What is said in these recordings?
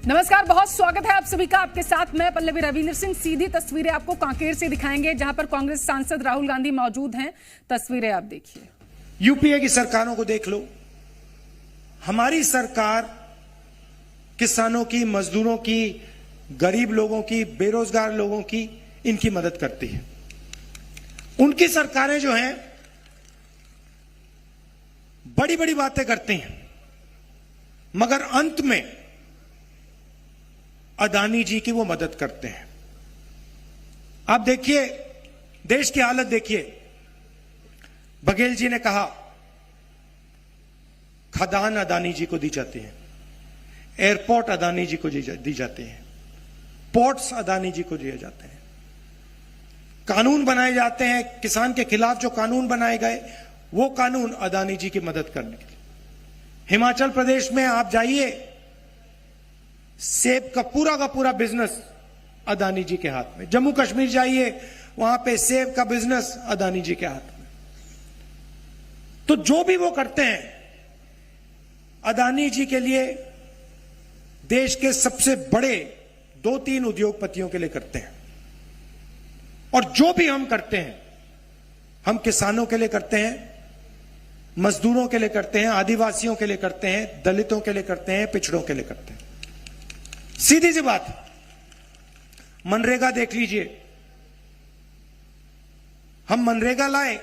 नमस्कार, बहुत स्वागत है आप सभी का। आपके साथ मैं पल्लवी रविंद्र सिंह। सीधी तस्वीरें आपको कांकेर से दिखाएंगे, जहां पर कांग्रेस सांसद राहुल गांधी मौजूद हैं। तस्वीरें आप देखिए। यूपीए की सरकारों को देख लो। हमारी सरकार किसानों की, मजदूरों की, गरीब लोगों की, बेरोजगार लोगों की, इनकी मदद करती है। उनकी सरकारें जो हैं बड़ी बड़ी बातें करती हैं, मगर अंत में अदानी जी की वो मदद करते हैं। आप देखिए, देश की हालत देखिए। बघेल जी ने कहा खदान अदानी जी को दी जाती है, एयरपोर्ट अदानी जी को दी जाती है, पोर्ट्स अदानी जी को दिए जाते हैं, कानून बनाए जाते हैं। किसान के खिलाफ जो कानून बनाए गए वो कानून अदानी जी की मदद करने के लिए। हिमाचल प्रदेश में आप जाइए, सेब का पूरा बिजनेस अदानी जी के हाथ में। जम्मू कश्मीर जाइए, वहां पे सेब का बिजनेस अदानी जी के हाथ में। तो जो भी वो करते हैं अदानी जी के लिए, देश के सबसे बड़े 2-3 उद्योगपतियों के लिए करते हैं। और जो भी हम करते हैं, हम किसानों के लिए करते हैं, मजदूरों के लिए करते हैं, आदिवासियों के लिए करते हैं, दलितों के लिए करते हैं, पिछड़ों के लिए करते हैं। सीधी सी बात। मनरेगा देख लीजिए, हम मनरेगा लाए,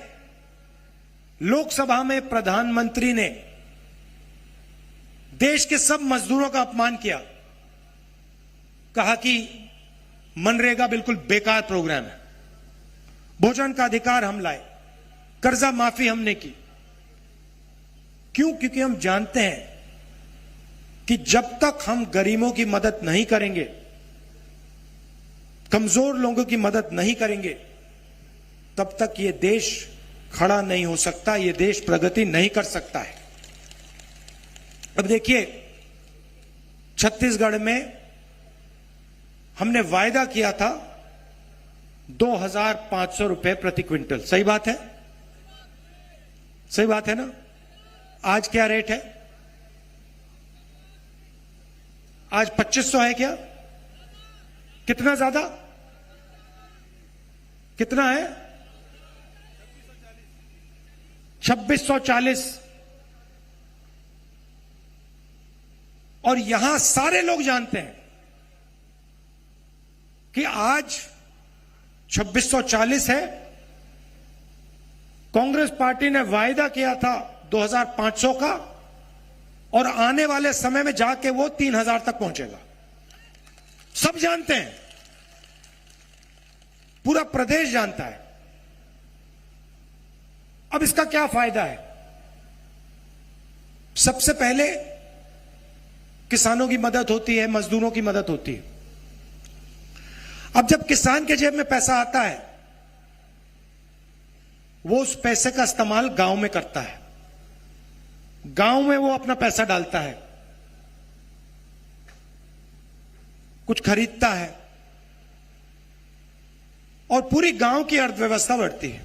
लोकसभा में प्रधानमंत्री ने देश के सब मजदूरों का अपमान किया, कहा कि मनरेगा बिल्कुल बेकार प्रोग्राम है। भोजन का अधिकार हम लाए, कर्जा माफी हमने की। क्यों? क्योंकि हम जानते हैं कि जब तक हम गरीबों की मदद नहीं करेंगे, कमजोर लोगों की मदद नहीं करेंगे, तब तक यह देश खड़ा नहीं हो सकता, यह देश प्रगति नहीं कर सकता है। अब देखिए, छत्तीसगढ़ में हमने वायदा किया था 2,500 रुपए प्रति क्विंटल। सही बात है? सही बात है ना? आज क्या रेट है? आज 2,500 है क्या? कितना ज्यादा? कितना है? 2,640। और यहां सारे लोग जानते हैं कि आज 2,640 है। कांग्रेस पार्टी ने वायदा किया था 2,500 का, और आने वाले समय में जाके वो 3,000 तक पहुंचेगा। सब जानते हैं, पूरा प्रदेश जानता है। अब इसका क्या फायदा है? सबसे पहले किसानों की मदद होती है, मजदूरों की मदद होती है। अब जब किसान के जेब में पैसा आता है, वो उस पैसे का इस्तेमाल गांव में करता है, गांव में वो अपना पैसा डालता है, कुछ खरीदता है, और पूरी गांव की अर्थव्यवस्था बढ़ती है।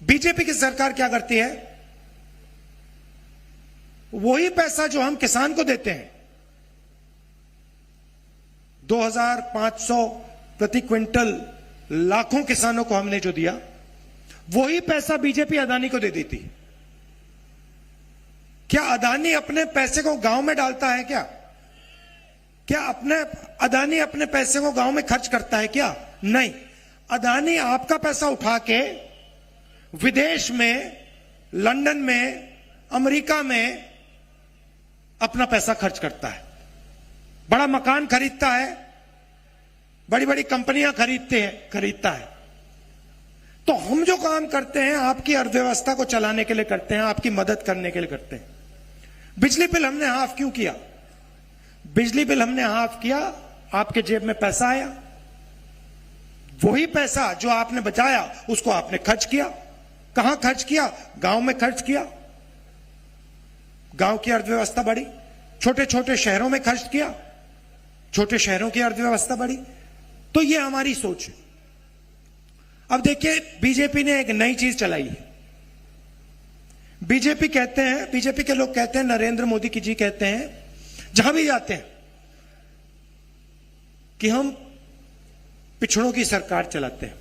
बीजेपी की सरकार क्या करती है? वही पैसा जो हम किसान को देते हैं, 2,500 प्रति क्विंटल लाखों किसानों को हमने जो दिया, वही पैसा बीजेपी अदानी को दे देती है। क्या अदानी अपने पैसे को गांव में डालता है क्या? क्या अदानी अपने पैसे को गांव में खर्च करता है क्या? नहीं। अदानी आपका पैसा उठा के विदेश में, लंदन में, अमेरिका में अपना पैसा खर्च करता है। बड़ा मकान खरीदता है, बड़ी बड़ी कंपनियां खरीदता है। तो हम जो काम करते हैं आपकी अर्थव्यवस्था को चलाने के लिए करते हैं, आपकी मदद करने के लिए करते हैं। बिजली बिल हमने हाफ क्यों किया? बिजली बिल हमने हाफ किया, आपके जेब में पैसा आया, वही पैसा जो आपने बचाया उसको आपने खर्च किया। कहां खर्च किया? गांव में खर्च किया, गांव की अर्थव्यवस्था बढ़ी। छोटे छोटे शहरों में खर्च किया, छोटे शहरों की अर्थव्यवस्था बढ़ी। तो ये हमारी सोच है। अब देखिए, बीजेपी ने एक नई चीज चलाई है। बीजेपी के लोग कहते हैं, नरेंद्र मोदी जी कहते हैं जहां भी जाते हैं कि हम पिछड़ों की सरकार चलाते हैं,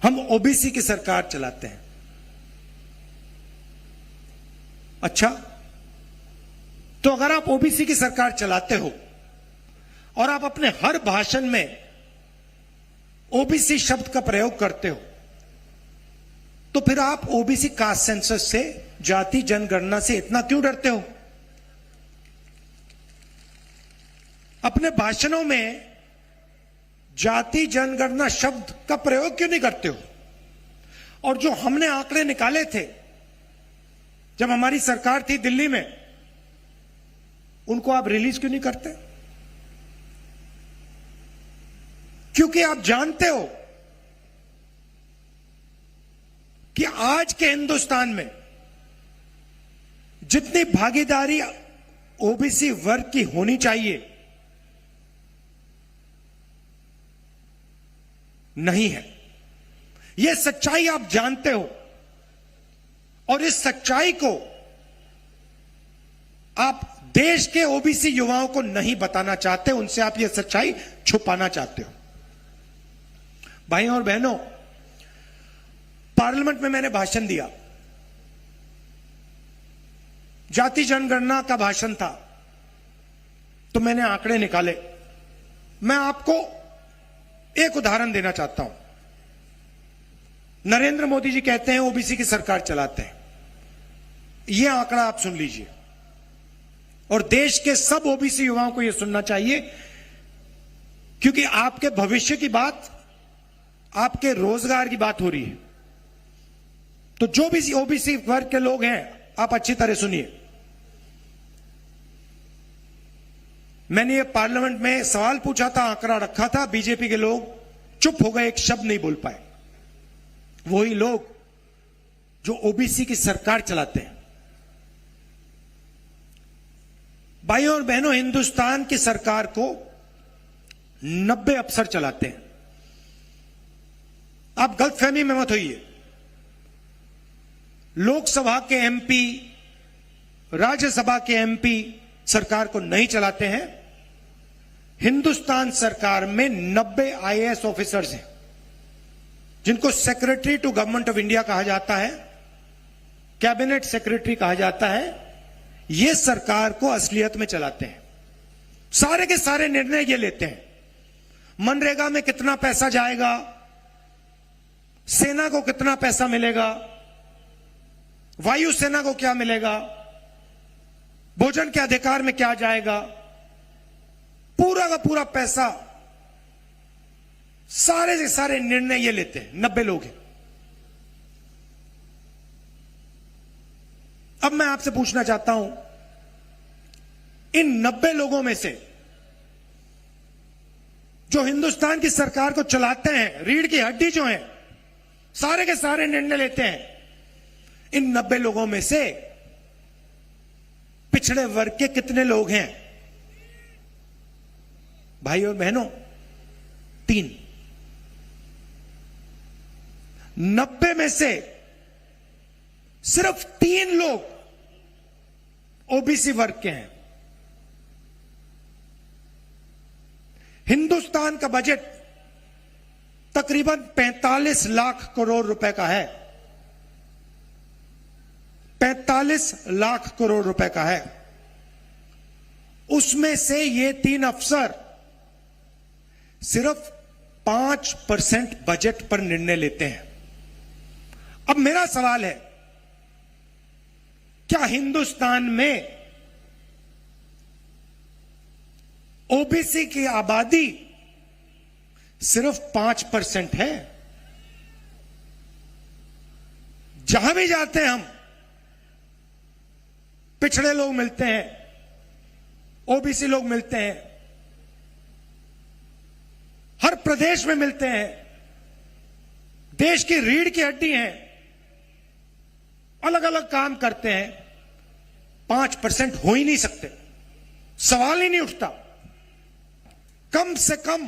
हम ओबीसी की सरकार चलाते हैं। अच्छा, तो अगर आप ओबीसी की सरकार चलाते हो और आप अपने हर भाषण में ओबीसी शब्द का प्रयोग करते हो, तो फिर आप ओबीसी कास्ट सेंसस से, जाति जनगणना से इतना क्यों डरते हो? अपने भाषणों में जाति जनगणना शब्द का प्रयोग क्यों नहीं करते हो? और जो हमने आंकड़े निकाले थे जब हमारी सरकार थी दिल्ली में, उनको आप रिलीज क्यों नहीं करते? क्योंकि आप जानते हो कि आज के हिंदुस्तान में जितनी भागीदारी ओबीसी वर्ग की होनी चाहिए नहीं है। यह सच्चाई आप जानते हो और इस सच्चाई को आप देश के ओबीसी युवाओं को नहीं बताना चाहते, उनसे आप यह सच्चाई छुपाना चाहते हो। भाइयों और बहनों, पार्लियामेंट में मैंने भाषण दिया, जाति जनगणना का भाषण था, तो मैंने आंकड़े निकाले। मैं आपको एक उदाहरण देना चाहता हूं। नरेंद्र मोदी जी कहते हैं ओबीसी की सरकार चलाते हैं। यह आंकड़ा आप सुन लीजिए, और देश के सब ओबीसी युवाओं को यह सुनना चाहिए, क्योंकि आपके भविष्य की बात, आपके रोजगार की बात हो रही है। तो जो भी ओबीसी वर्ग के लोग हैं, आप अच्छी तरह सुनिए। मैंने ये पार्लियामेंट में सवाल पूछा था, आंकड़ा रखा था, बीजेपी के लोग चुप हो गए, एक शब्द नहीं बोल पाए। वही लोग जो ओबीसी की सरकार चलाते हैं। भाइयों और बहनों, हिंदुस्तान की सरकार को 90 अफसर चलाते हैं। आप गलतफहमी में मत होइए। लोकसभा के एमपी, राज्यसभा के एमपी सरकार को नहीं चलाते हैं। हिंदुस्तान सरकार में 90 आईएएस ऑफिसर्स हैं, जिनको secretary to government of India कहा जाता है, कैबिनेट सेक्रेटरी कहा जाता है। ये सरकार को असलियत में चलाते हैं। सारे के सारे निर्णय ये लेते हैं। मनरेगा में कितना पैसा जाएगा, सेना को कितना पैसा मिलेगा, वायुसेना को क्या मिलेगा, भोजन के अधिकार में क्या जाएगा, पूरा का पूरा पैसा, सारे से सारे निर्णय ये लेते हैं। 90 लोग हैं। अब मैं आपसे पूछना चाहता हूं, इन 90 लोगों में से जो हिंदुस्तान की सरकार को चलाते हैं, रीढ़ की हड्डी जो है, सारे के सारे निर्णय लेते हैं, इन 90 लोगों में से पिछड़े वर्ग के कितने लोग हैं? भाई और बहनों, 3। 90 में से सिर्फ 3 लोग ओबीसी वर्ग के हैं। हिंदुस्तान का बजट तकरीबन 45 लाख करोड़ रुपए का है। 45 लाख करोड़ रुपए का है। उसमें से ये 3 अफसर सिर्फ 5% बजट पर निर्णय लेते हैं। अब मेरा सवाल है, क्या हिंदुस्तान में ओबीसी की आबादी सिर्फ 5% है? जहां भी जाते हैं हम, पिछड़े लोग मिलते हैं, ओबीसी लोग मिलते हैं, हर प्रदेश में मिलते हैं। देश की रीढ़ की हड्डी हैं, अलग अलग काम करते हैं। 5% हो ही नहीं सकते, सवाल ही नहीं उठता। कम से कम